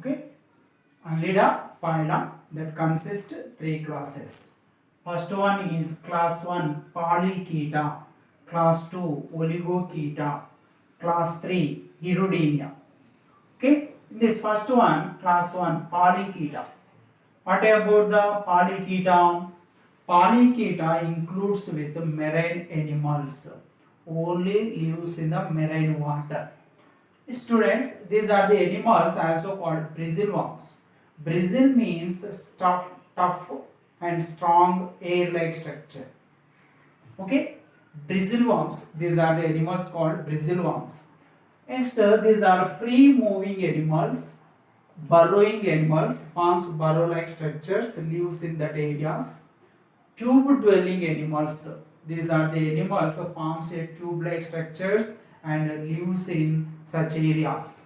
Okay, Annelida phylum that consists three classes. First one is class 1 Polychaeta, class 2 Oligochaeta, class 3 Hirudinea. Okay, in this first one, class 1 Polychaeta. What about the Polychaeta? Polychaeta includes with marine animals, only lives in the marine water. Students, these are the animals also called bristle worms. Bristle means tough and strong air-like structure. Okay, bristle worms. These are the animals called bristle worms. Next, these are free-moving animals, burrowing animals, forms burrow-like structures, lives in that areas. Tube-dwelling animals. These are the animals forms a tube-like structures and lives in such areas.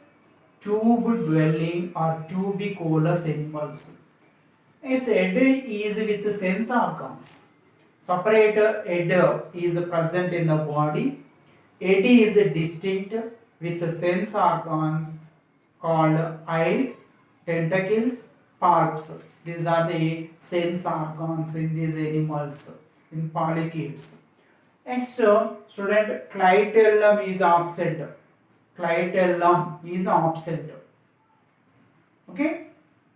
Tube-dwelling or tubicolous animals. Next, head is with sense organs. Separate head is present in the body. Head is distinct with sense organs called eyes, tentacles, palps. These are the sense organs in these animals, in polychaetes. Next, student, clitellum is absent. Clitellum is absent. Okay,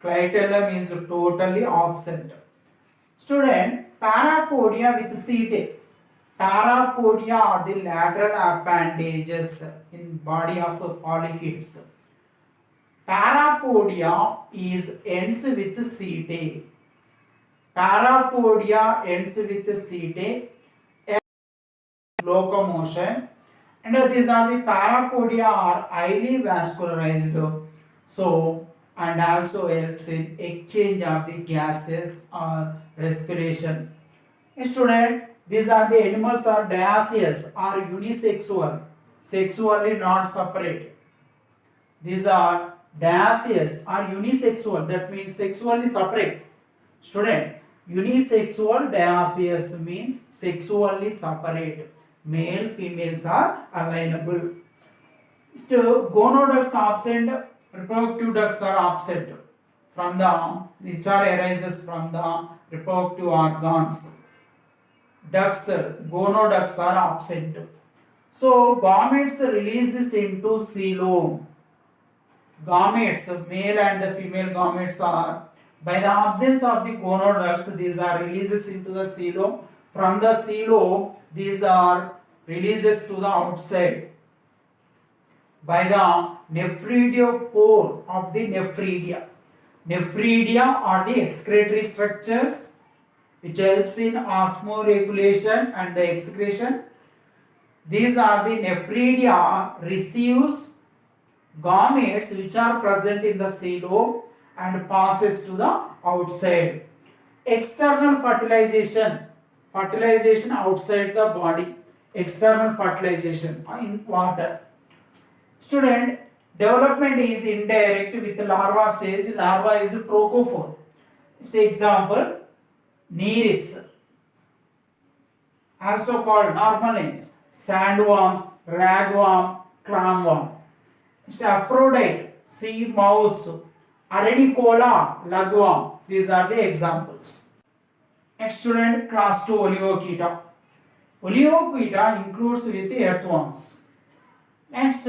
clitellum is totally absent. Student, parapodia with setae. Parapodia are the lateral appendages in body of polychaetes. Parapodia is ends with setae. Parapodia ends with setae, locomotion, and these are the parapodia are highly vascularized, so and also helps in exchange of the gases or respiration. Student, these are the animals are dioecious or unisexual, sexually not separate. These are dioecious or unisexual, that means sexually separate. Student, unisexual dioecious means sexually separate. Male, females are available. Still, gonoducts absent, reproductive ducts are absent from the, which are arises from the reproductive organs. Ducts, gonoducts are absent. So, gametes releases into coelom. Gametes, male and the female gametes are, by the absence of the gonoducts, these are releases into the coelom. From the coelom, these are releases to the outside by the nephridopore of the nephridia. Nephridia are the excretory structures which helps in osmoregulation and the excretion. These are the nephridia receives gametes which are present in the coelom and passes to the outside. External fertilization, fertilization outside the body, external fertilization in water. Student, development is indirect with larva stage. Larva is trochophore. Say example, Nereis, also called normal names, sandworms, ragworm, clamworm. Aphrodite, sea mouse, Arenicola, lugworm. These are the examples. Next, student, class 2 Oligochaeta. Oligochaeta includes with earthworms. Next,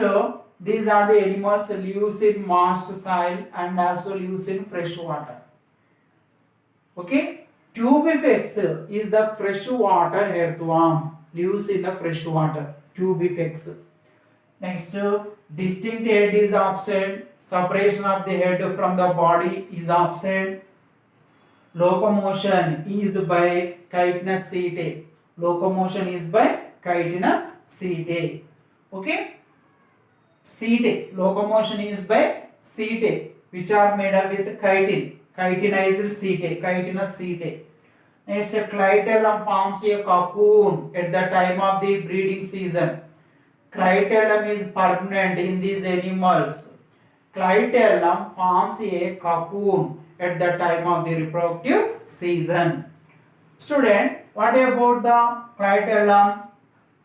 these are the animals lives in moist soil and also lives in fresh water. Okay. Tubifex is the freshwater earthworm, lives in the fresh water. Tubifex. Next, distinct head is absent. Separation of the head from the body is absent. Locomotion is by chitinous setae. Locomotion is by chitinous setae. Okay. Setae. Locomotion is by setae, which are made up with chitin. Chitinized setae, chitinous setae. Next, clitellum forms a cocoon at the time of the breeding season. Clitellum is permanent in these animals. Clitellum forms a cocoon at the time of the reproductive season. Student, what about the clitellum?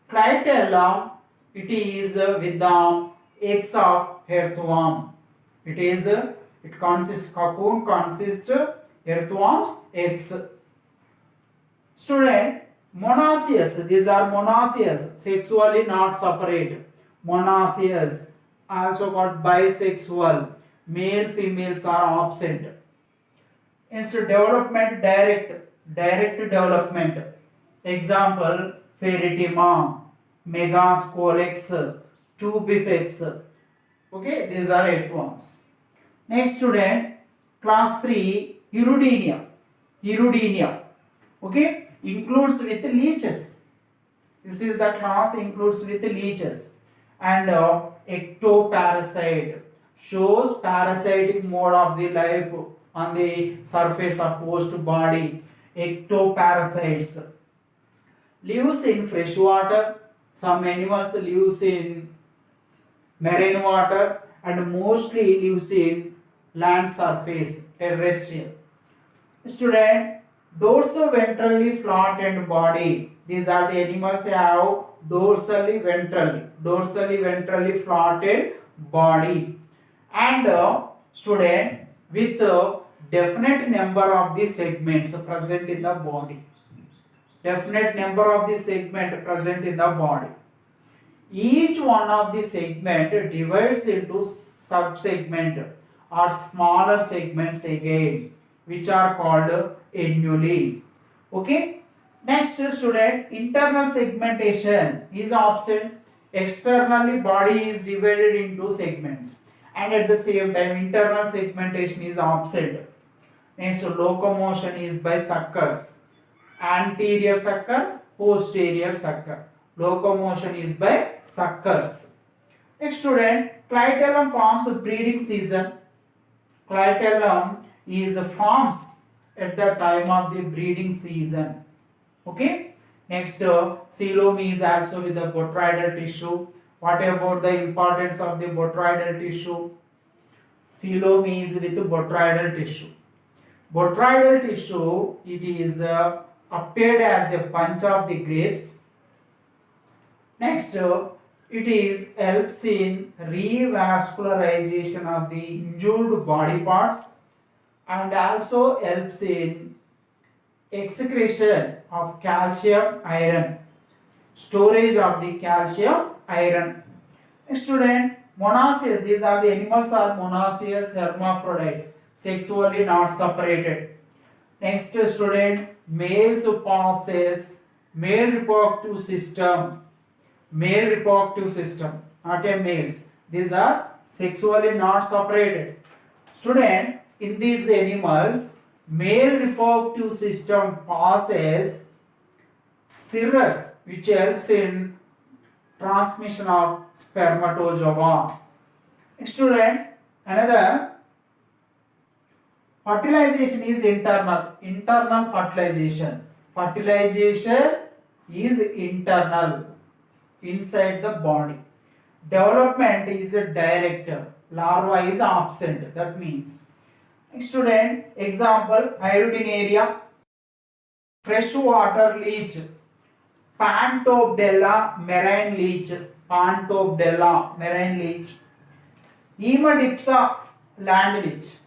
Clitellum, it is with the eggs of earthworm. It It consists, cocoon consists earthworms, eggs. Student, monoecious, these are monoecious, sexually not separate. Monoecious, also called bisexual, male females are absent. Instead, development, direct development. Example, Ferritima, Megascolex, Tubifex. Okay, these are earthworms. Next student, class 3, Hirudinea. Hirudinea. Okay, includes with leeches. This is the class includes with leeches. And ectoparasite shows parasitic mode of the life on the surface of host body. Ectoparasites lives in fresh water. Some animals lives in marine water and mostly lives in land surface, terrestrial. Student, dorso-ventrally flattened body. These are the animals have dorsally ventrally flattened body. And student, with a definite number of the segments present in the body. Definite number of the segment present in the body. Each one of the segment divides into sub-segment or smaller segments again, which are called annuli. Okay. Next student, internal segmentation is absent. Externally body is divided into segments, and at the same time internal segmentation is absent. Next, locomotion is by suckers. Anterior sucker, posterior sucker. Locomotion is by suckers. Next student, clitellum forms breeding season. Clitellum is forms at the time of the breeding season. Okay. Next, coelom is also with the botryoidal tissue. What about the importance of the botryoidal tissue? Coelom is with botryoidal tissue. Botryoidal tissue, it is appeared as a bunch of the grapes. Next, it is helps in revascularization of the injured body parts and also helps in excretion of calcium iron, storage of the calcium iron. Student, monoecious, these are the animals are monoecious hermaphrodites, sexually not separated. Next student, males possess male reproductive system, not a males. These are sexually not separated. Student, in these animals, male reproductive system possesses cirrus, which helps in transmission of spermatozoa. Student, another fertilization is internal fertilization. Fertilization is internal, inside the body. Development is a direct, larva is absent. That means, student, example, Hirudinaria, freshwater leech, Pantobdella marine leech, Emadipsa land leech,